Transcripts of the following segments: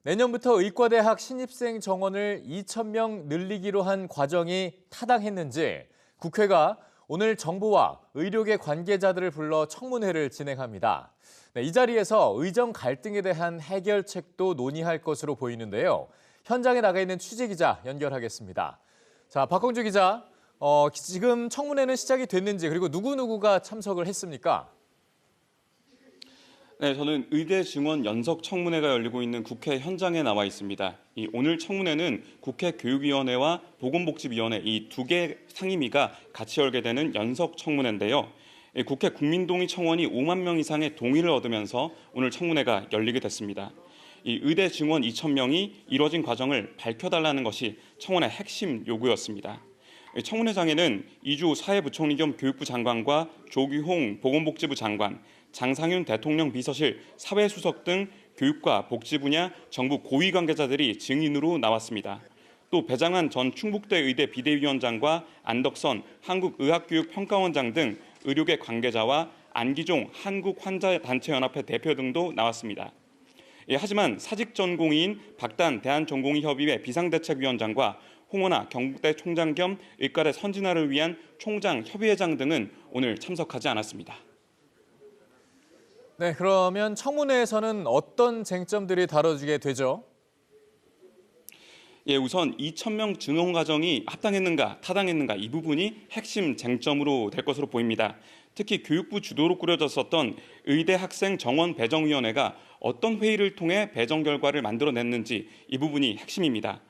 내년부터 의과대학 신입생 정원을 2,000명 늘리기로 한 과정이 타당했는지 국회가 오늘 정부와 의료계 관계자들을 불러 청문회를 진행합니다. 이 자리에서 의정 갈등에 대한 해결책도 논의할 것으로 보이는데요. 현장에 나가 있는 취재기자 연결하겠습니다. 자, 박광주 기자, 지금 청문회는 시작이 됐는지 그리고 누구누구가 참석을 했습니까? 네, 저는 의대 증원 연석 청문회가 열리고 있는 국회 현장에 나와 있습니다. 오늘 청문회는 국회 교육위원회와 보건복지위원회 이 두 개 상임위가 같이 열게 되는 연석 청문회인데요. 국회 국민동의 청원이 5만 명 이상의 동의를 얻으면서 오늘 청문회가 열리게 됐습니다. 의대 증원 2,000명이 이뤄진 과정을 밝혀달라는 것이 청원의 핵심 요구였습니다. 청문회장에는 이주 사회부총리 겸 교육부 장관과 조규홍 보건복지부 장관, 장상윤 대통령 비서실 사회수석 등 교육과 복지 분야 정부 고위 관계자들이 증인으로 나왔습니다. 또 배장한 전 충북대 의대 비대위원장과 안덕선 한국의학교육평가원장 등 의료계 관계자와 안기종 한국환자단체연합회 대표 등도 나왔습니다. 하지만 사직전공의인 박단 대한전공의협의회 비상대책위원장과 홍원하 경북대 총장 겸 의과대 선진화를 위한 총장 협의회장 등은 오늘 참석하지 않았습니다. 네, 그러면 청문회에서는 어떤 쟁점들이 다뤄지게 되죠? 우선 2,000명 증원 과정이 합당했는가, 타당했는가 이 부분이 핵심 쟁점으로 될 것으로 보입니다. 특히 교육부 주도로 꾸려졌었던 의대 학생 정원 배정위원회가 어떤 회의를 통해 배정 결과를 만들어냈는지 이 부분이 핵심입니다.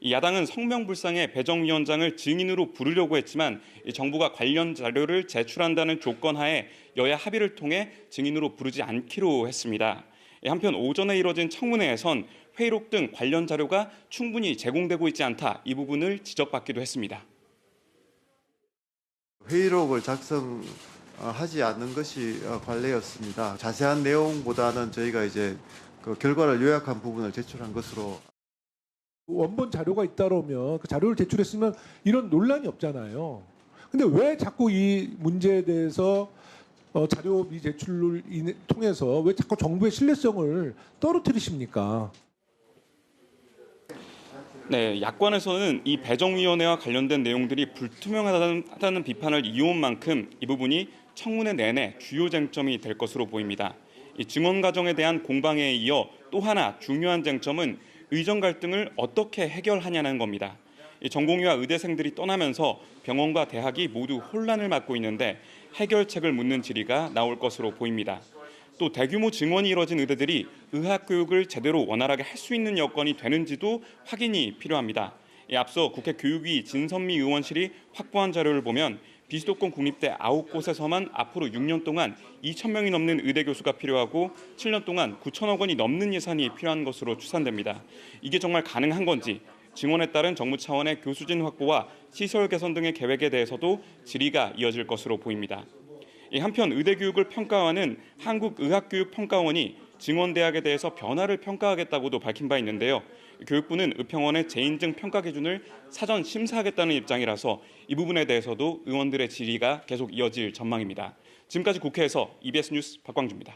야당은 성명불상의 배정위원장을 증인으로 부르려고 했지만 정부가 관련 자료를 제출한다는 조건 하에 여야 합의를 통해 증인으로 부르지 않기로 했습니다. 한편 오전에 이뤄진 청문회에선 회의록 등 관련 자료가 충분히 제공되고 있지 않다 이 부분을 지적받기도 했습니다. 회의록을 작성하지 않는 것이 관례였습니다. 자세한 내용보다는 저희가 이제 그 결과를 요약한 부분을 제출한 것으로. 원본 자료가 있다면 그 자료를 제출했으면 이런 논란이 없잖아요. 근데 왜 자꾸 이 문제에 대해서 자료 미제출을 통해서 왜 자꾸 정부의 신뢰성을 떨어뜨리십니까? 네, 야권에서는 이 배정위원회와 관련된 내용들이 불투명하다는 비판을 이어온 만큼 이 부분이 청문회 내내 주요 쟁점이 될 것으로 보입니다. 이 증원 과정에 대한 공방에 이어 또 하나 중요한 쟁점은 의정 갈등을 어떻게 해결하냐는 겁니다. 전공의와 의대생들이 떠나면서 병원과 대학이 모두 혼란을 맞고 있는데 해결책을 묻는 질의가 나올 것으로 보입니다. 또 대규모 증원이 이뤄진 의대들이 의학교육을 제대로 원활하게 할 수 있는 여건이 되는지도 확인이 필요합니다. 앞서 국회 교육위 진선미 의원실이 확보한 자료를 보면 비수도권 국립대 9곳에서만 앞으로 6년 동안 2,000명이 넘는 의대 교수가 필요하고 7년 동안 9천억 원이 넘는 예산이 필요한 것으로 추산됩니다. 이게 정말 가능한 건지 증원에 따른 정부 차원의 교수진 확보와 시설 개선 등의 계획에 대해서도 질의가 이어질 것으로 보입니다. 한편 의대 교육을 평가하는 한국의학교육평가원이 증원대학에 대해서 변화를 평가하겠다고도 밝힌 바 있는데요. 교육부는 의평원의 재인증 평가 기준을 사전 심사하겠다는 입장이라서 이 부분에 대해서도 의원들의 질의가 계속 이어질 전망입니다. 지금까지 국회에서 EBS 뉴스 박광주입니다.